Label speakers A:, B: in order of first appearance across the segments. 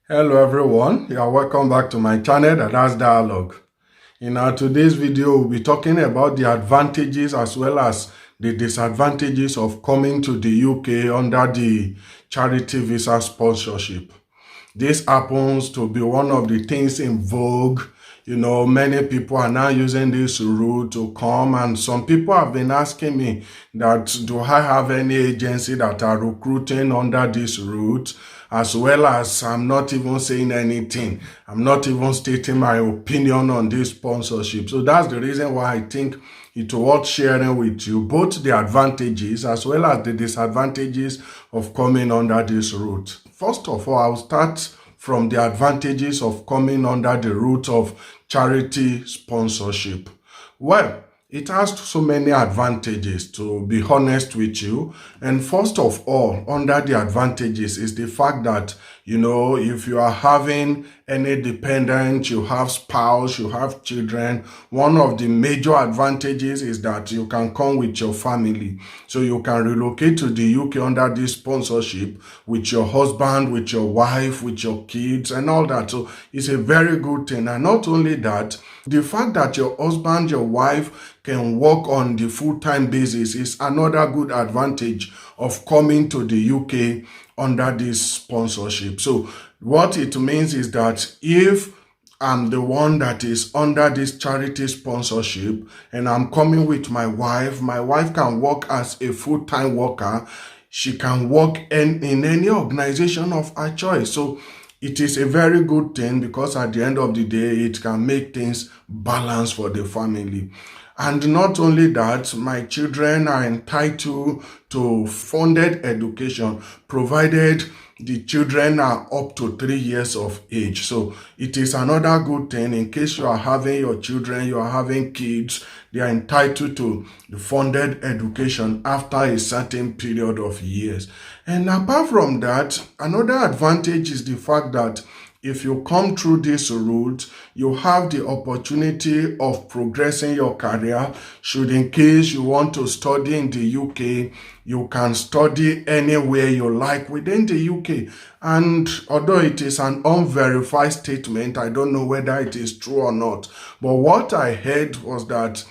A: Hello everyone, you are welcome back to my channel, Dada's Dialogue. In our today's video, we'll be talking about the advantages as well as the disadvantages of coming to the UK under the charity visa sponsorship. This happens to be one of the things in vogue. Many people are now using this route to come, and some people have been asking me that do I have any agency that are recruiting under this route, as well as I'm not even saying anything. I'm not even stating my opinion on this sponsorship. So that's the reason why I think it's worth sharing with you both the advantages as well as the disadvantages of coming under this route. First of all, I'll start from the advantages of coming under the route of charity sponsorship. Well, it has so many advantages, to be honest with you. And first of all, under the advantages is the fact that, if you are having any dependent, you have spouse, you have children, one of the major advantages is that you can come with your family. So you can relocate to the UK under this sponsorship with your husband, with your wife, with your kids and all that. So it's a very good thing. And not only that, the fact that your husband, your wife can work on the full-time basis is another good advantage of coming to the UK under this sponsorship. So what it means is that if I'm the one that is under this charity sponsorship and I'm coming with my wife can work as a full-time worker. She can work in any organization of her choice. So it is a very good thing because at the end of the day, it can make things balanced for the family. And not only that, my children are entitled to funded education, provided the children are up to 3 years of age. So it is another good thing. In case you are having your children, you are having kids, they are entitled to the funded education after a certain period of years. And apart from that, another advantage is the fact that if you come through this route, you have the opportunity of progressing your career. Should in case you want to study in the UK, you can study anywhere you like within the UK. And although it is an unverified statement, I don't know whether it is true or not. But what I heard was that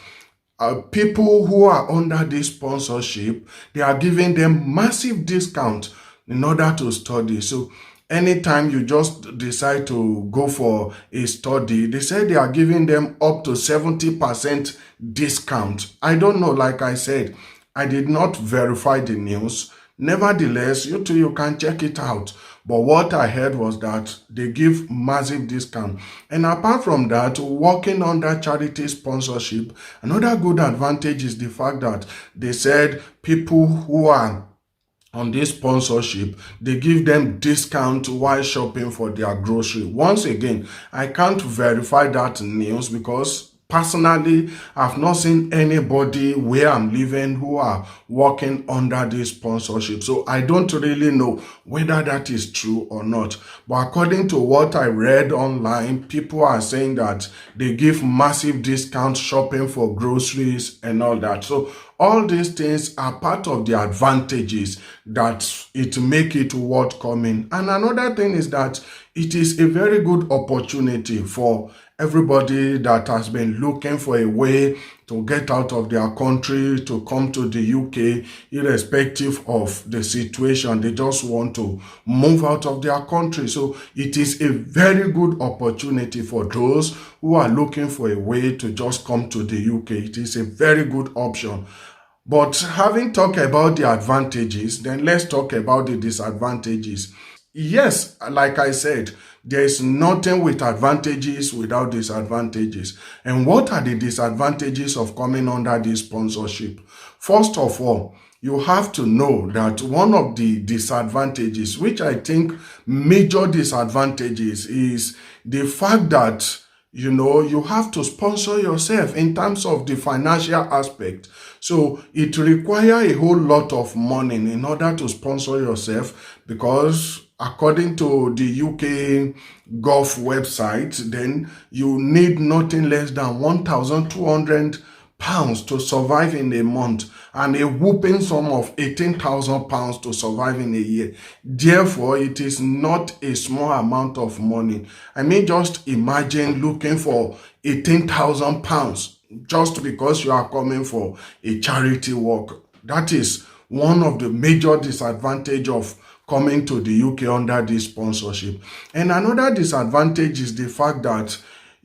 A: people who are under this sponsorship, they are giving them massive discount in order to study. So anytime you just decide to go for a study, they say they are giving them up to 70% discount. I don't know, like I said, I did not verify the news. Nevertheless, you can check it out. But what I heard was that they give massive discount. And apart from that, working under charity sponsorship, another good advantage is the fact that they said people who are on this sponsorship, they give them discount while shopping for their grocery. Once again, I can't verify that news because personally, I've not seen anybody where I'm living who are working under this sponsorship. So I don't really know whether that is true or not. But according to what I read online, people are saying that they give massive discount shopping for groceries and all that. So all these things are part of the advantages that it make it worth coming. And another thing is that it is a very good opportunity for everybody that has been looking for a way to get out of their country, to come to the UK, irrespective of the situation. They just want to move out of their country. So it is a very good opportunity for those who are looking for a way to just come to the UK. It is a very good option. But having talked about the advantages, then let's talk about the disadvantages. Yes, like I said, there is nothing with advantages without disadvantages. And what are the disadvantages of coming under this sponsorship? First of all, you have to know that one of the disadvantages, which I think major disadvantages, is the fact that you have to sponsor yourself in terms of the financial aspect. So it requires a whole lot of money in order to sponsor yourself, because according to the UK Gov website, then you need nothing less than £1,200 pounds to survive in a month and a whooping sum of 18,000 pounds to survive in a year. Therefore, it is not a small amount of money. I mean, just imagine looking for 18,000 pounds just because you are coming for a charity work. That is one of the major disadvantages of coming to the UK under this sponsorship. And another disadvantage is the fact that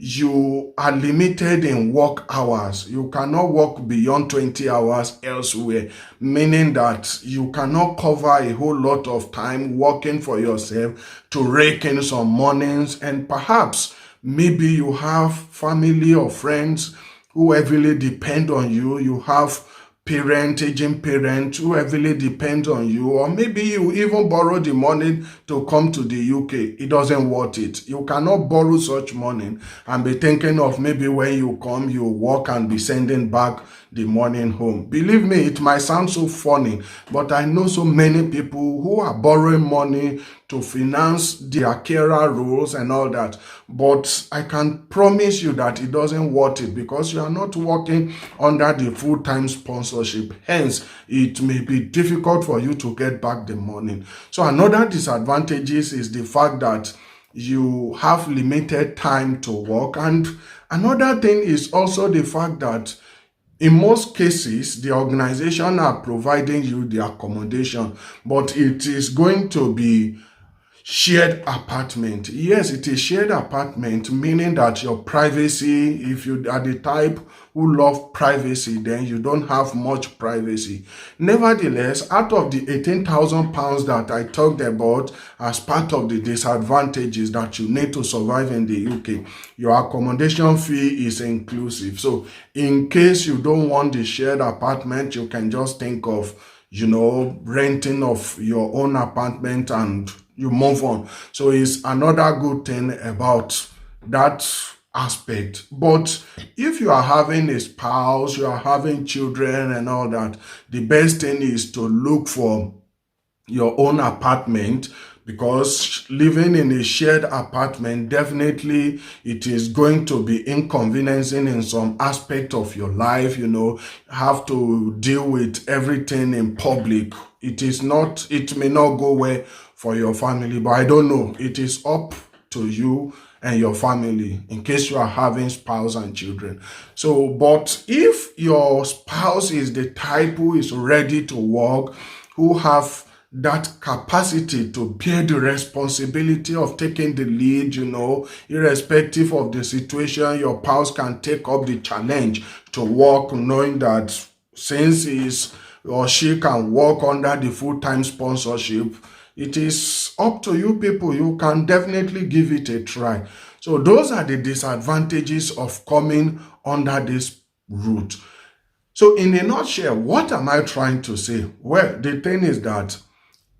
A: you are limited in work hours. You cannot work beyond 20 hours elsewhere, meaning that you cannot cover a whole lot of time working for yourself to rake in some mornings. And perhaps maybe you have family or friends who heavily depend on you. You have aging parent who heavily depend on you, or maybe you even borrow the money to come to the UK. It doesn't worth it. You cannot borrow such money and be thinking of maybe when you come, you work and be sending back the money home. Believe me, it might sound so funny, but I know so many people who are borrowing money to finance their carer roles and all that. But I can promise you that it doesn't worth it because you are not working under the full-time sponsorship. Hence, it may be difficult for you to get back the money. So another disadvantage is the fact that you have limited time to work. And another thing is also the fact that in most cases, the organization are providing you the accommodation, but it is going to be shared apartment. Yes, it is shared apartment, meaning that your privacy, if you are the type who love privacy, then you don't have much privacy. Nevertheless, out of the 18,000 pounds that I talked about as part of the disadvantages that you need to survive in the UK, your accommodation fee is inclusive. So in case you don't want the shared apartment, you can just think of, renting of your own apartment and you move on. So it's another good thing about that aspect. But if you are having a spouse, you are having children and all that, the best thing is to look for your own apartment, because living in a shared apartment, definitely it is going to be inconveniencing in some aspect of your life. Have to deal with everything in public. It may not go well for your family, but I don't know. It is up to you and your family in case you are having spouse and children. So, but if your spouse is the type who is ready to work, who have that capacity to bear the responsibility of taking the lead, irrespective of the situation, your spouse can take up the challenge to work, knowing that since he or she can work under the full-time sponsorship, it is up to you people. You can definitely give it a try. So those are the disadvantages of coming under this route. So in a nutshell, what am I trying to say? Well, the thing is that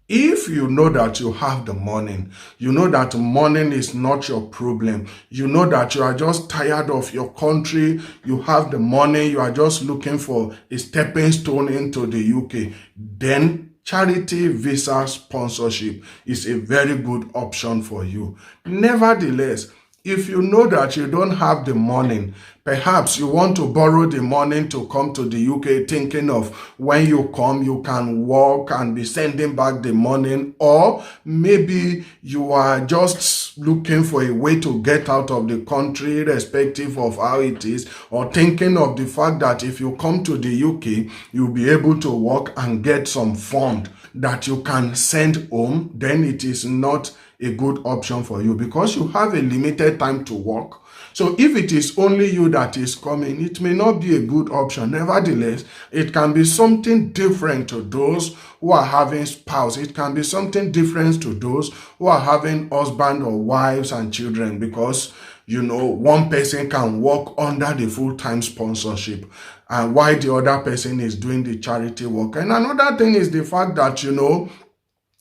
A: if you know that you have the money, you know that money is not your problem, you know that you are just tired of your country, you have the money, you are just looking for a stepping stone into the UK, then charity visa sponsorship is a very good option for you. Nevertheless, if you know that you don't have the money, perhaps you want to borrow the money to come to the UK, thinking of when you come, you can work and be sending back the money, or maybe you are just looking for a way to get out of the country, irrespective of how it is, or thinking of the fact that if you come to the UK, you'll be able to work and get some fund that you can send home, then it is not a good option for you because you have a limited time to work. So if it is only you that is coming, it may not be a good option. Nevertheless, it can be something different to those who are having spouse. It can be something different to those who are having husband or wives and children, because one person can work under the full-time sponsorship and while the other person is doing the charity work. And another thing is the fact that,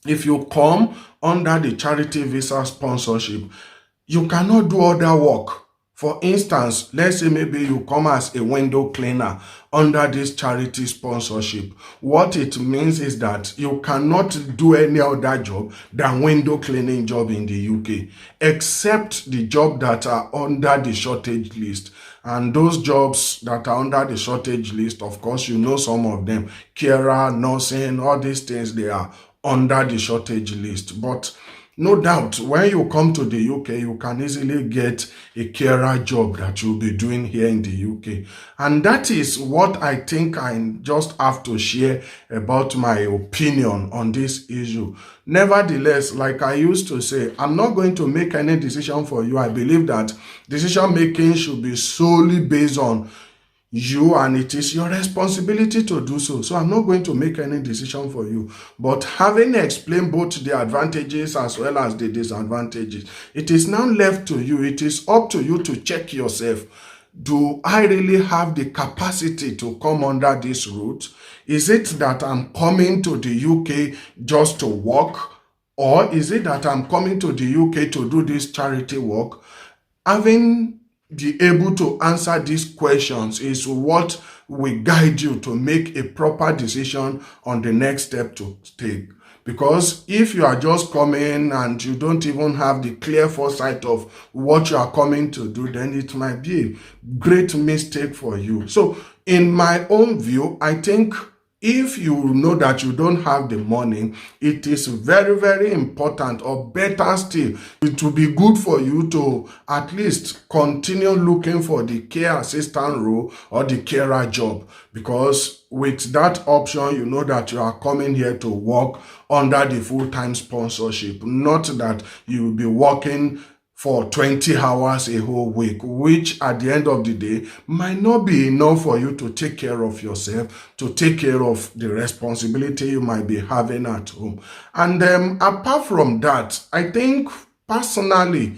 A: if you come under the charity visa sponsorship, you cannot do other work. For instance, let's say maybe you come as a window cleaner under this charity sponsorship. What it means is that you cannot do any other job than window cleaning job in the UK, except the job that are under the shortage list. And those jobs that are under the shortage list, of course, you know some of them, carer, nursing, all these things, they are under the shortage list. But no doubt, when you come to the UK, you can easily get a carer job that you'll be doing here in the UK. And that is what I think I just have to share about my opinion on this issue. Nevertheless, like I used to say, I'm not going to make any decision for you. I believe that decision making should be solely based on you, and it is your responsibility to do so. So I'm not going to make any decision for you. But having explained both the advantages as well as the disadvantages, it is now left to you. It is up to you to check yourself. Do I really have the capacity to come under this route? Is it that I'm coming to the UK just to work? Or is it that I'm coming to the UK to do this charity work? Having be able to answer these questions is what will guide you to make a proper decision on the next step to take. Because if you are just coming and you don't even have the clear foresight of what you are coming to do, then it might be a great mistake for you. So in my own view, I think if you know that you don't have the money, it is very, very important, or better still, it will be good for you to at least continue looking for the care assistant role or the carer job. Because with that option, you know that you are coming here to work under the full-time sponsorship, not that you will be working for 20 hours a whole week, which at the end of the day might not be enough for you to take care of yourself, to take care of the responsibility you might be having at home. And apart from that, I think personally,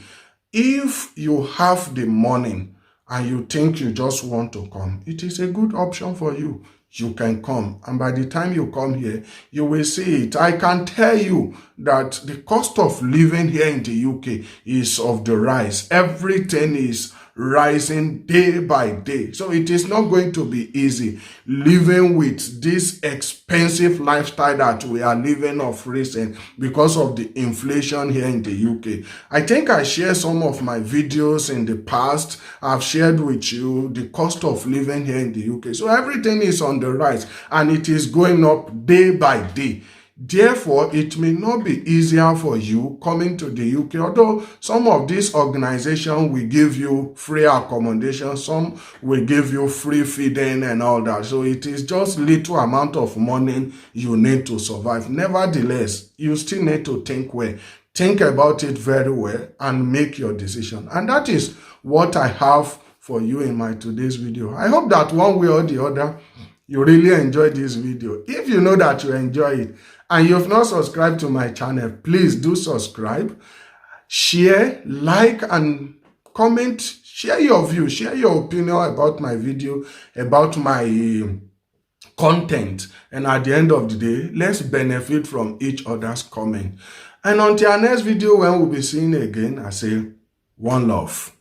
A: if you have the money and you think you just want to come, it is a good option for you. You can come, and by the time you come here, you will see it. I can tell you that the cost of living here in the UK is of the rise. Everything is rising day by day. So it is not going to be easy living with this expensive lifestyle that we are living of recent because of the inflation here in the UK. I think I shared some of my videos in the past. I've shared with you the cost of living here in the UK. So everything is on the rise and it is going up day by day. Therefore, it may not be easier for you coming to the UK, although some of these organizations will give you free accommodation, some will give you free feeding and all that. So it is just little amount of money you need to survive. Nevertheless, you still need to think well. Think about it very well and make your decision. And that is what I have for you in my today's video. I hope that one way or the other, you really enjoyed this video. If you know that you enjoy it and you have not subscribed to my channel, please do subscribe, share, like, and comment. Share your view, share your opinion about my video, about my content. And at the end of the day, let's benefit from each other's comment. And until our next video, when we'll be seeing again, I say one love.